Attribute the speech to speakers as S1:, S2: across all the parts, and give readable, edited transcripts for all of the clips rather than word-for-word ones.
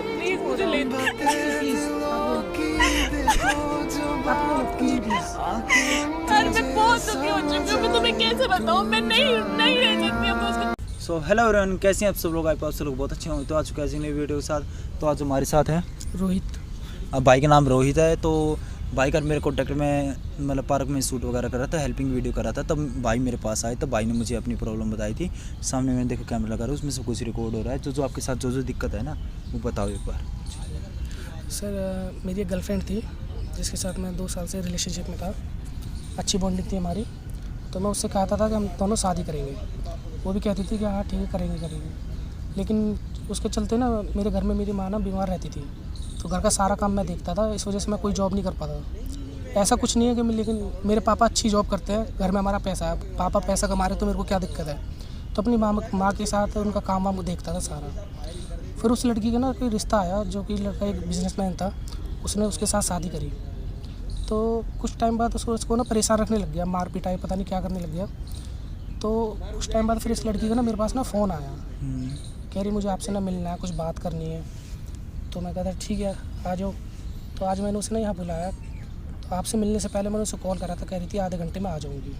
S1: Please मुझे ले यार मैं बहुत दुखी हो चुकी हूँ। मैं तुम्हें कैसे बताऊँ, मैं नहीं रह सकती अब उसके।
S2: सो हेलो एवरीवन, कैसे हैं आप सब लोग? आप सब लोग बहुत अच्छे होंगे। तो आ चुके हैं नई वीडियो के साथ। तो आज हमारे साथ है
S3: रोहित।
S2: अब भाई का नाम रोहित है। तो भाई का मेरे कॉन्टेक्ट में मतलब पार्क में शूट वगैरह कर रहा था, हेल्पिंग वीडियो कर रहा था। तब भाई मेरे पास आए, तब भाई ने मुझे अपनी प्रॉब्लम बताई थी। सामने मैंने देखो कैमरा लगा रहा है, उसमें सब कुछ रिकॉर्ड हो रहा है। जो आपके साथ जो दिक्कत है ना, वो बताओ एक बार।
S3: सर मेरी एक गर्लफ्रेंड थी जिसके साथ मैं 2 साल से रिलेशनशिप में था। अच्छी बॉन्डिंग थी हमारी। तो मैं उससे कहता था कि हम दोनों शादी करेंगे। वो भी कहती थी कि हाँ ठीक है करेंगे। लेकिन उसके चलते ना मेरे घर में मेरी माँ ना बीमार रहती थी, तो घर का सारा काम मैं देखता था। इस वजह से मैं कोई जॉब नहीं कर पाता। ऐसा कुछ नहीं है कि लेकिन मेरे पापा अच्छी जॉब करते हैं, घर में हमारा पैसा है, पापा पैसा कमा रहे तो मेरे को क्या दिक्कत है। तो अपनी माँ के साथ उनका काम वाम देखता था सारा। फिर उस लड़की का ना कोई रिश्ता आया, जो कि लड़का एक बिजनेसमैन था। उसने उसके साथ शादी करी। तो कुछ टाइम बाद उसको ना परेशान रखने लग गया, मार पिटाई पता नहीं क्या करने लग गया। तो कुछ टाइम बाद फिर इस लड़की का ना मेरे पास ना फ़ोन आया, कह रही मुझे आपसे ना मिलना है, कुछ बात करनी है। तो मैं कहता ठीक है आ जाओ। तो आज मैंने उसे ना यहाँ बुलाया। तो आपसे मिलने से पहले मैंने उसे कॉल करा था, कह रही थी आधे घंटे में आ जाऊँगी।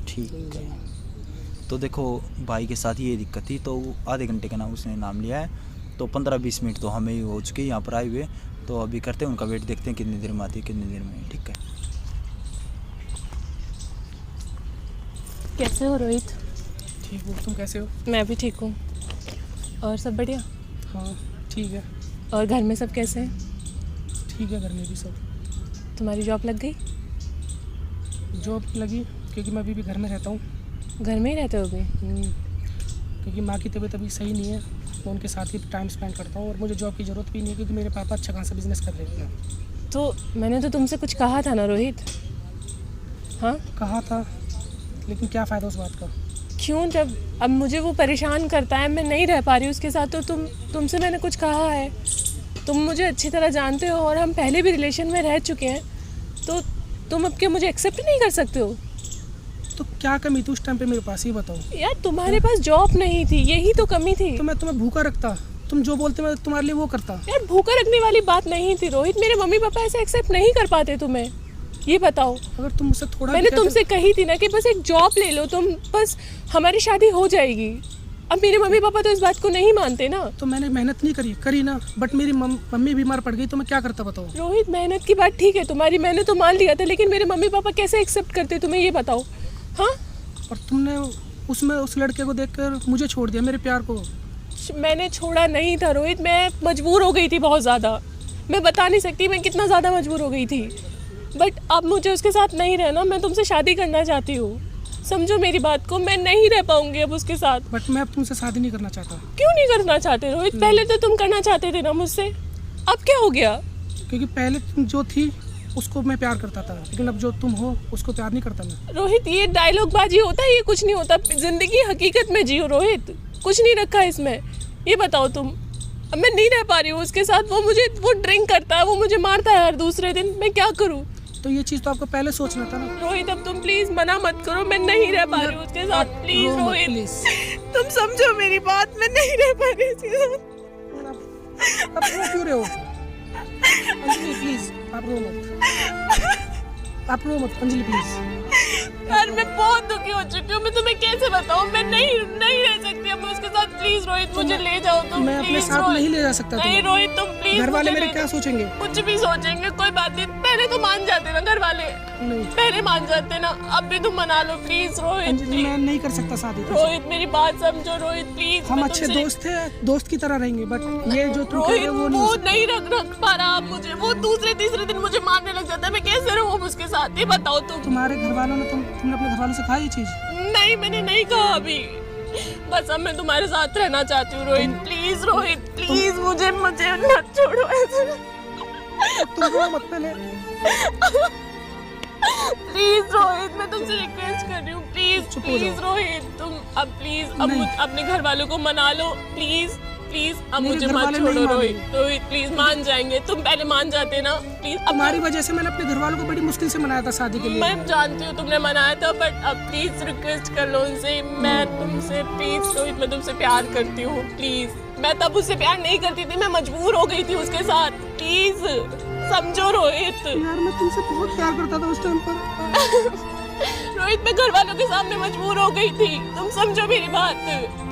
S2: ठीक है। तो देखो भाई के साथ ये दिक्कत थी, तो आधे घंटे का नाम उसने नाम लिया है। तो 15-20 मिनट तो हमें ही हो चुके यहाँ पर आए हुए। तो अभी करते हैं उनका वेट, देखते हैं कितनी देर में आती है, कितनी देर में। ठीक है।
S1: कैसे हो रोहित?
S3: ठीक हो, तुम कैसे हो?
S1: मैं भी ठीक हूँ। और सब बढ़िया?
S3: हाँ ठीक है।
S1: और घर में सब कैसे हैं?
S3: ठीक है, घर में भी सब।
S1: तुम्हारी जॉब लग गई?
S3: जॉब लगी, क्योंकि मैं अभी भी घर में रहता हूँ।
S1: घर में ही रहते हो अभी?
S3: क्योंकि माँ की तबीयत अभी सही नहीं है। मैं उनके साथ ही टाइम स्पेंड करता हूँ और मुझे जॉब की ज़रूरत भी नहीं है, क्योंकि मेरे पापा अच्छा खासा बिजनेस कर रहे हैं।
S1: तो मैंने तो तुमसे कुछ कहा था ना रोहित? हाँ
S3: कहा था, लेकिन क्या फ़ायदा उस बात का।
S1: क्यों? जब अब मुझे वो परेशान करता है, मैं नहीं रह पा रही उसके साथ, तो तुमसे मैंने कुछ कहा है? तुम मुझे अच्छी तरह जानते हो और हम पहले भी रिलेशन में रह चुके हैं। तो तुम अब क्या मुझे एक्सेप्ट नहीं कर सकते हो?
S3: तो क्या कमी थी उस टाइम पे मेरे पास, ही बताओ।
S1: यार तुम्हारे पास जॉब नहीं थी, यही तो कमी थी।
S3: तो मैं तुम्हें भूखा रखता, तुम जो बोलते मैं तुम्हारे लिए वो करता।
S1: यार भूखा रखने वाली बात नहीं थी रोहित, मेरे मम्मी पापा ऐसे एक्सेप्ट नहीं कर पाते तुम्हें, ये बताओ।
S3: अगर तुम मुझसे थोड़ा,
S1: मैंने तुमसे कही थी ना कि बस एक जॉब ले लो तुम, बस हमारी शादी हो जाएगी। अब मेरे मम्मी पापा तो इस बात को नहीं मानते ना।
S3: तो मैंने मेहनत नहीं करी ना, बट मेरी मम्मी बीमार पड़ गई, तो मैं क्या करता बताओ।
S1: रोहित मेहनत की बात ठीक है तुम्हारी, मैंने तो मान लिया था, लेकिन मेरे मम्मी पापा कैसे एक्सेप्ट करते तुम्हें, ये बताओ। हाँ,
S3: और तुमने उसमें उस लड़के को देखकर मुझे छोड़ दिया, मेरे प्यार को।
S1: मैंने छोड़ा नहीं था रोहित, मैं मजबूर हो गई थी बहुत ज़्यादा। मैं बता नहीं सकती मैं कितना ज़्यादा मजबूर हो गई थी। बट अब मुझे उसके साथ नहीं रहना, मैं तुमसे शादी करना चाहती हूँ। समझो मेरी बात को, मैं नहीं रह पाऊंगी अब उसके साथ।
S3: बट मैं अब तुमसे शादी नहीं करना चाहता।
S1: क्यों नहीं करना चाहते रोहित? पहले तो तुम करना चाहते थे ना मुझसे, अब क्या हो गया?
S3: क्योंकि पहले तुम जो थी उसको मैं प्यार करता था, लेकिन अब जो तुम हो उसको प्यार नहीं करता मैं।
S1: रोहित ये डायलॉग बाजी होता है, ये कुछ नहीं होता। जिंदगी हकीकत में जियो रोहित, कुछ नहीं रखा इसमें। ये बताओ तुम, अब मैं नहीं रह पा रही हूँ उसके साथ। वो ड्रिंक करता है, वो मुझे मारता है हर दूसरे दिन, मैं क्या करूँ?
S3: तो ये चीज़ तो आपको पहले सोचना था ना।
S1: रोहित अब तुम प्लीज मना मत करो, मैं नहीं रह पा रही हूँ उसके साथ। प्लीज रोहित, तुम समझो मेरी बात, मैं नहीं रह पा रही उसके साथ।
S3: अब रो क्यों रहे हो अंजलि? प्लीज आप रो मत, आप रो मत अंजलि प्लीज।
S1: यार मैं बहुत दुखी हो चुकी हूँ, मैं तुम्हें कैसे बताऊँ, मैं नहीं रह सकती अब उसके साथ। प्लीज रोहित मुझे ले जाओ तुम।
S3: मैं अपने साथ नहीं ले जा सकता।
S1: नहीं रोहित तुम प्लीज।
S3: घर वाले मेरे क्या सोचेंगे?
S1: कुछ भी सोचेंगे, कोई बात नहीं। पहले तो मान जाते ना घर वाले,
S3: नहीं
S1: पहले मान जाते ना, अब भी तुम मना लो प्लीज रोहित।
S3: अंजलि मैं नहीं कर सकता शादी।
S1: रोहित मेरी बात समझो रोहित प्लीज।
S3: हम अच्छे दोस्त थे, दोस्त की तरह रहेंगे, बट ये जो तुम कह रहे हो वो
S1: नहीं रख पा रहा अब मुझे। वो दूसरे तीसरे दिन मुझे मारने लग जाता है, मैं कैसे रहूँ उसके साथ, ये बताओ तुम।
S3: तुम्हारे घर वालों ने तुमने अपने घर वालों से कहा ये चीज?
S1: नहीं मैंने नहीं कहा अभी, बस अब मैं तुम्हारे साथ रहना चाहती हूँ रोहित। प्लीज रोहित प्लीज, मुझे मत छोड़ो ऐसे।
S3: तुम रो मत पहले।
S1: प्लीज रोहित मैं तुमसे रिक्वेस्ट कर रही हूँ, प्लीज रोहित तुम अब प्लीज अब अपने घर वालों को मना लो प्लीज। प्लीज अब
S3: मेरे
S1: मुझे
S3: घर
S1: मत
S3: वाले
S1: छोड़ो
S3: नहीं
S1: रोहित।
S3: मानेंगे।
S1: रोहित प्लीज मान जाएंगे, तुम पहले मान जाते ना प्लीज। अब
S3: तुम्हारी वजह से मैंने अपने घर वालों को बड़ी मुश्किल से मनाया था शादी के लिए।
S1: मैं जानती हूँ तुमने मनाया था, बट अब प्लीज रिक्वेस्ट कर लो उनसे, मैं तुमसे प्लीज रोहित, मैं तुमसे प्यार करती हूँ प्लीज। मैं तब उससे प्यार नहीं करती थी, मैं मजबूर हो गई थी उसके साथ, प्लीज समझो रोहित।
S3: यार मैं तुमसे बहुत प्यार करता था उस टाइम पर।
S1: रोहित मैं घर वालों के सामने मजबूर हो गई थी, तुम समझो मेरी बात।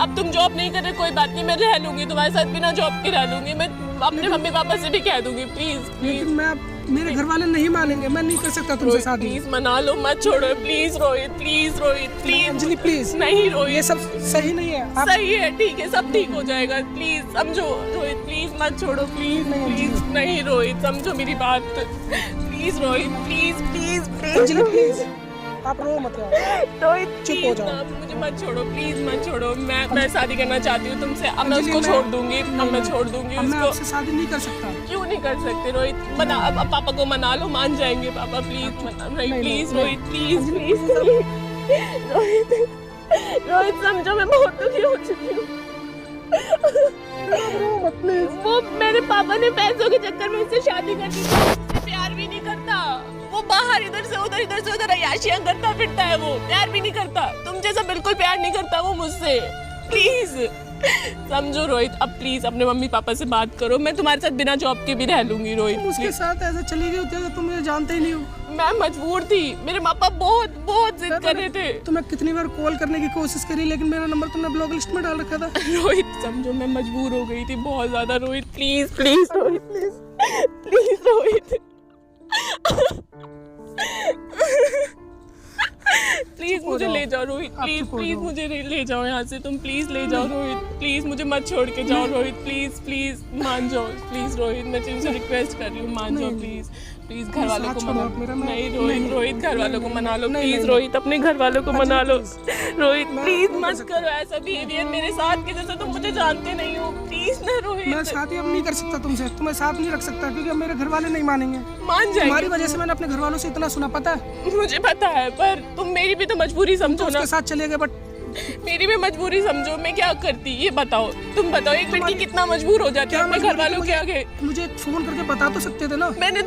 S1: अब तुम जॉब नहीं कर रहे कोई बात नहीं, मैं रह लूंगी तुम्हारे साथ, बिना जॉब के रह लूंगी। मैं अपने मम्मी पापा से भी कह दूंगी प्लीज प्लीज।
S3: लेकिन मैं मेरे घर वाले नहीं मानेंगे, मैं नहीं कर सकता तुमसे शादी।
S1: प्लीज मना लो, मत छोड़ो please Rohit, please Rohit please.
S3: Anjali please,
S1: नहीं रोहित
S3: ये सब सही नहीं है। आप
S1: सही है, ठीक है, सब ठीक हो जाएगा, प्लीज समझो रोहित, प्लीज मत छोड़ो प्लीज प्लीज। नहीं रोहित समझो मेरी बात, please Rohit please please please.
S3: Anjali please, आप रो मत यार।
S1: रोहित
S3: चुप हो
S1: प्लीज
S3: जाओ।
S1: ना, मुझे मत छोड़ो प्लीज, मत छोड़ो। मैं शादी करना चाहती हूँ तुमसे, अब मैं
S3: अंजलि,
S1: उसको
S3: मैं-
S1: छोड़ दूंगी, अब मैं छोड़ दूंगी
S3: अब मैं
S1: उसको।
S3: आपसे शादी नहीं कर सकता।
S1: क्यों नहीं कर सकते रोहित? मना, अब पापा को मना लो, मान जाएंगे पापा, प्लीज नहीं please Rohit please please. Rohit Rohit समझो, मैं बहुत दुखी हो चुकी हूँ। वो मेरे पापा ने पैसों के चक्कर में उससे शादी कर दी, उससे प्यार भी नहीं करता। वो बाहर इधर से उधर अय्याशियां करता फिरता है, वो प्यार भी नहीं करता। तुम जैसा बिल्कुल प्यार नहीं करता वो मुझसे, प्लीज समझो रोहित। अब प्लीज अपने मम्मी पापा से बात करो, मैं तुम्हारे साथ बिना जॉब के भी रह लूंगी रोहित।
S3: उसके
S1: please।
S3: साथ ऐसे चली गई होती है तो तुम मुझे जानते ही नहीं हो।
S1: मैं मजबूर थी, मेरे पापा बहुत बहुत जिद कर रहे थे।
S3: तो मैं कितनी बार कॉल करने की कोशिश करी, लेकिन मेरा नंबर तुमने ब्लॉक लिस्ट में डाल रखा था।
S1: रोहित समझो, मैं मजबूर हो गई थी बहुत ज्यादा Rohit, please please Rohit please please Rohit please मुझे ले जाओ रोहित, प्लीज
S3: चुप हो
S1: प्लीज
S3: जाओ।
S1: मुझे ले जाओ यहाँ से, तुम प्लीज ले जाओ रोहित, प्लीज मुझे मत छोड़ के जाओ रोहित, प्लीज प्लीज मान जाओ प्लीज रोहित, मैं तुमसे रिक्वेस्ट कर रही हूँ, मान जाओ प्लीज प्लीज। घर वालों को
S3: साथ छोड़ो
S1: मना
S3: आप मेरा, मैं-
S1: नहीं रोहित,
S3: नहीं।
S1: रोहित घर वालों को मना लो
S3: नहीं,
S1: प्लीज
S3: नहीं,
S1: रोहित, अपने घर वालों को मना लो रोहित,
S3: मैं
S1: प्लीज
S3: नहीं कर
S1: मत
S3: सकता।
S1: करो ऐसा बिहेवियर मेरे साथ के जैसा, तुम मुझे जानते नहीं हो, प्लीज ना
S3: मैं
S1: रोहित।
S3: शादी अब नहीं कर सकता तुमसे, तुम्हें साथ नहीं रख सकता, क्योंकि अब मेरे घर वाले नहीं मानेंगे।
S1: मान
S3: तुम्हारी
S1: जाएंगे,
S3: वजह से मैंने अपने घर वालों से इतना सुना, पता है।
S1: मुझे पता है, पर तुम मेरी भी तो मजबूरी समझो ना,
S3: उसके साथ चले गए, बट
S1: मेरी भी मजबूरी समझो। मैं क्या करती ये बताओ, तुम बताओ, एक लड़की कितना मजबूर हो जाती है अपने घर वालों के आगे।
S3: मुझे फोन करके बता तो सकते थे ना।
S1: मैंने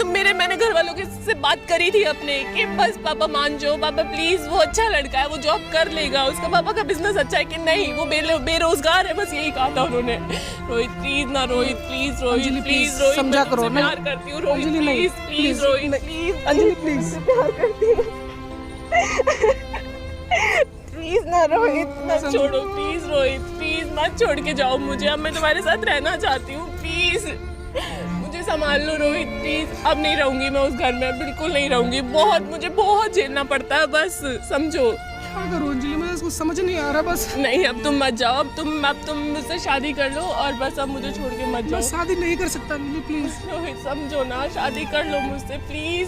S1: घर वालों के से बात करी थी अपने कि बस पापा मान जाओ, पापा प्लीज, वो अच्छा लड़का है, वो जॉब कर लेगा, उसका पापा का बिजनेस अच्छा है कि नहीं, वो बेरोजगार है, बस यही कहा था उन्होंने। रोहित प्लीज ना, Rohit please, Rohit
S3: Anjali,
S1: please,
S3: please,
S1: Rohit
S3: समझा
S1: मैं
S3: करो,
S1: तुमसे
S3: नहीं।
S1: प्यार करती हूँ रोहित,
S3: अंजलि, नहीं,
S1: प्लीज प्लीज
S3: please,
S1: रोहित
S3: नहीं।
S1: प्लीज,
S3: अंजलि प्लीज,
S1: प्यार करती हूँ प्लीज ना रोहित, मत छोड़ो प्लीज रोहित, प्लीज मत छोड़ के जाओ मुझे, अब मैं तुम्हारे साथ रहना चाहती हूँ, प्लीज मुझे संभाल लो रोहित प्लीज। अब नहीं रहूंगी मैं उस घर में, बिल्कुल नहीं रहूंगी, मुझे बहुत झेलना पड़ता है, बस समझो।
S3: क्या करूं अंजलि, मुझे कुछ समझ नहीं आ रहा। बस
S1: नहीं अब तुम मत जाओ, अब तुम मुझसे शादी कर लो और बस अब मुझे छोड़ के मत
S3: मैं
S1: जाओ
S3: शादी नहीं कर सकता अंजलि, प्लीज।
S1: रोहित, समझो ना, शादी कर लो मुझसे प्लीज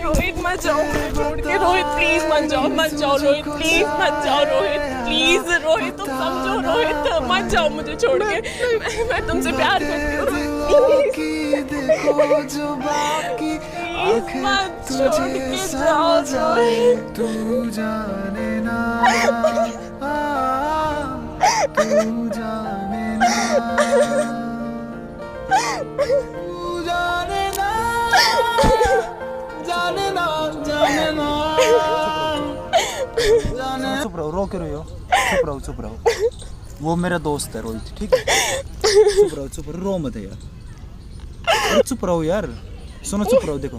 S1: रोहित मत जाओ मुझे छोड़ के रोहित, प्लीज मत जाओ रोहित, प्लीज मत जाओ रोहित, प्लीज रोहित, तुम समझो रोहित, मत जाओ मुझे छोड़ के, मैं तुमसे प्यार करती हूँ रोहित, प्लीज मत छोड़ के जाओ रोहित।
S4: तू जाने ना, तू जाने ना, तू जाने ना, जाने ना, जाने ना, जाने।
S2: चुप रहो, रो क्यों रही हो? चुप रहो। वो मेरा दोस्त है रोहित, ठीक है? चुप रहो, रो मत यार, अरे चुप रहो यार, सुनो, चुप रहो, देखो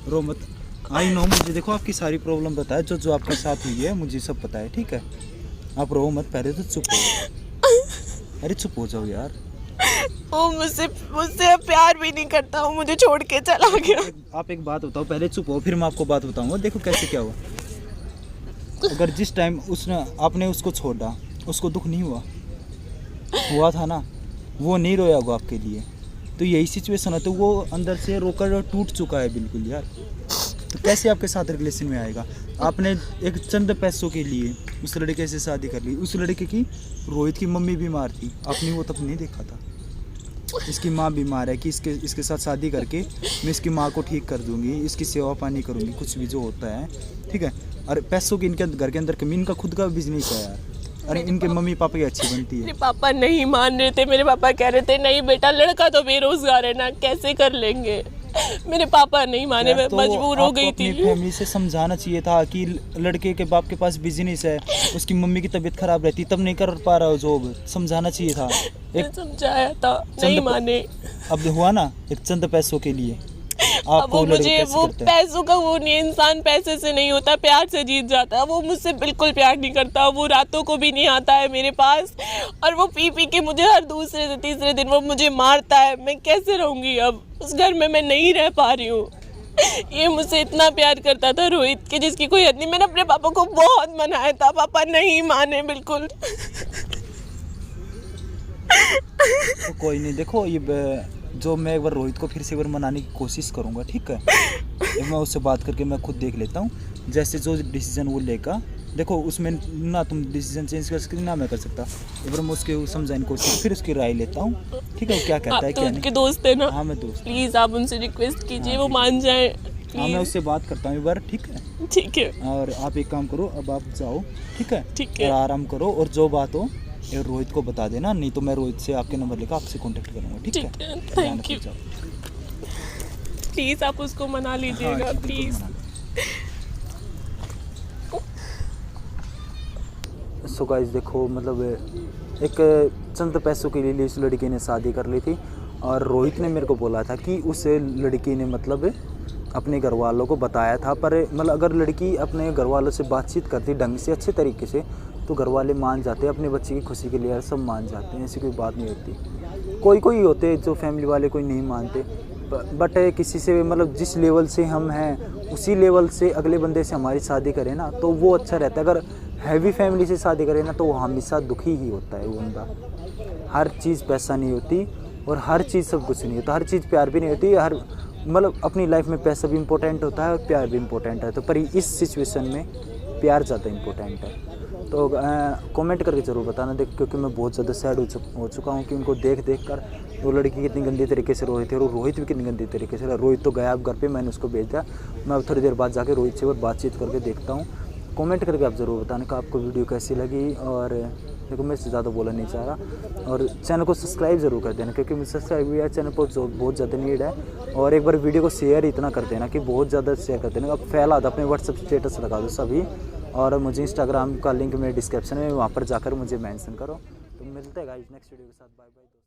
S2: रो मत। आई नो, मुझे देखो आपकी सारी प्रॉब्लम पता है, जो आपके साथ हुई है मुझे सब पता है, ठीक है? आप रो मत, पहले तो चुप हो। अरे चुप हो जाओ यार।
S1: वो मुझसे प्यार भी नहीं करता, वो मुझे छोड़ के चला गया।
S2: आप एक बात बताओ, पहले चुप हो, फिर मैं आपको बात बताऊंगा। देखो कैसे क्या हुआ। अगर जिस टाइम आपने उसको छोड़ा, उसको दुख नहीं हुआ था ना, वो नहीं रोया होगा आपके लिए, तो यही सिचुएशन है, तो वो अंदर से रोकर टूट चुका है बिल्कुल यार। तो कैसे आपके साथ रिलेशन में आएगा? आपने एक चंद पैसों के लिए उस लड़के से शादी कर ली। उस लड़के की, रोहित की मम्मी बीमार थी, आपने वो तब नहीं देखा था। इसकी माँ बीमार है कि इसके साथ शादी करके मैं इसकी माँ को ठीक कर दूंगी, इसकी सेवा पानी करूंगी, कुछ भी जो होता है, ठीक है? और पैसों की इनके घर के अंदर कमी, इनका खुद का बिजनेस है यार, अरे इनके मम्मी पापा की अच्छी बनती
S1: मेरे
S2: है।
S1: पापा नहीं मान रहे थे। मेरे पापा कह रहे थे नहीं बेटा, लड़का तो बेरोजगार है ना, कैसे कर लेंगे। मेरे पापा नहीं माने, मैं
S2: तो
S1: मजबूर हो
S2: आपको
S1: गई
S2: अपनी
S1: थी।
S2: फैमिली से समझाना चाहिए था कि लड़के के बाप के पास बिजनेस है, उसकी मम्मी की तबीयत खराब रहती तब नहीं कर पा रहा हो जॉब, समझाना चाहिए था।
S1: मैं समझाया था, नहीं माने।
S2: अब हुआ ना एक चंद पैसों के लिए
S1: अब
S2: आपको
S1: वो
S2: लड़के
S1: मुझे
S2: कैसे
S1: वो
S2: करते हैं।
S1: पैसों का वो नहीं, इंसान पैसे से नहीं होता, प्यार से जीत जाता है। वो मुझसे बिल्कुल प्यार नहीं करता, वो रातों को भी नहीं आता है मेरे पास, और वो पी पी के मुझे हर दूसरे से तीसरे दिन वो मुझे मारता है। मैं कैसे रहूंगी अब, उस घर में मैं नहीं रह पा रही हूँ। ये मुझसे इतना प्यार करता था रोहित के, जिसकी कोई हद नहीं। मैंने अपने पापा को बहुत मनाया था, पापा नहीं माने बिल्कुल।
S2: तो कोई नहीं, देखो ये जो मैं एक बार रोहित को फिर से एक बार मनाने की कोशिश करूँगा, ठीक है। एक मैं उससे बात करके मैं खुद देख लेता हूँ, जैसे जो डिसीजन वो लेगा। देखो उसमें ना तुम डिसीजन चेंज कर सकते ना मैं कर सकता। एक बार मैं उसके समझाने की कोशिश, फिर उसकी राय लेता हूँ, ठीक है। वो क्या कहता
S1: आप
S2: है
S1: तो
S2: क्या
S1: उनके
S2: नहीं।
S1: दोस्त है ना,
S2: हाँ मैं दोस्त।
S1: प्लीज आप उनसे रिक्वेस्ट कीजिए,
S2: हाँ,
S1: वो
S2: ठीक
S1: मान जाए
S2: हाँ मैं
S1: प्लीज।
S2: उससे बात करता हूँ एक बार, ठीक है।
S1: ठीक है,
S2: और आप एक काम करो, अब आप जाओ, ठीक है।
S1: ठीक है।
S2: और आराम करो, और जो बात हो ये रोहित को बता देना, नहीं तो मैं रोहित से आपके नंबर लेकर आपसे कांटेक्ट करूँगा, ठीक
S1: ठीक
S2: है।
S1: है,
S2: ध्यान
S1: थैंक यू।
S2: रखो, जाओ।
S1: प्लीज आप उसको मना
S2: हाँ,
S1: लीजिएगा,
S2: ठीक, बिल्कुल
S1: प्लीज।
S2: मना लो। सो गाइस देखो, मतलब एक चंद पैसों के लिए इस लड़की ने शादी कर ली थी, और रोहित ने मेरे को बोला था कि उस लड़की ने मतलब अपने घर वालों को बताया था। पर मतलब अगर लड़की अपने घर वालों से बातचीत करती ढंग से, अच्छे तरीके से, तो घर वाले मान जाते हैं, अपने बच्चे की खुशी के लिए यार सब मान जाते हैं, ऐसी कोई बात नहीं होती। कोई कोई होते हैं जो फैमिली वाले कोई नहीं मानते, बट किसी से मतलब जिस लेवल से हम हैं उसी लेवल से अगले बंदे से हमारी शादी करें ना तो वो अच्छा रहता है। अगर हैवी फैमिली से शादी करें ना तो वो हमेशा दुखी ही होता है वो बंदा। हर चीज़ पैसा नहीं होती, और हर चीज़ सब कुछ नहीं होता, हर चीज़ प्यार भी नहीं होती। हर मतलब अपनी लाइफ में पैसा भी इम्पोर्टेंट होता है और प्यार भी इम्पोर्टेंट है, तो पर इस सिचुएशन में प्यार ज़्यादा इम्पोर्टेंट है। तो कमेंट करके ज़रूर बताना, देख, क्योंकि मैं बहुत ज़्यादा सैड हो चुका हूँ कि उनको देख कर वो लड़की कितनी गंदी तरीके से रोई थी, और रोहित भी कितनी गंदी तरीके से। रोहित तो गया अब घर पे, मैंने उसको भेज दिया। मैं अब थोड़ी देर बाद जाके रोहित से और बातचीत करके देखता हूँ। कमेंट करके आप ज़रूर बताना कि आपको वीडियो कैसी लगी, और देखो मैं इससे ज़्यादा बोलना नहीं चाह रहा। और चैनल को सब्सक्राइब ज़रूर कर देना, क्योंकि मुझे सब्सक्राइब भी चैनल पर बहुत ज़्यादा नीड है। और एक बार वीडियो को शेयर इतना कर देना कि बहुत ज़्यादा शेयर कर देना। अब फैला दो, अपने व्हाट्सएप स्टेटस लगा दो सभी, और मुझे इंस्टाग्राम का लिंक मेरे डिस्क्रिप्शन में, वहाँ पर जाकर मुझे मेंशन करो। तो मिलते हैं गाइस नेक्स्ट वीडियो के साथ। Bye bye.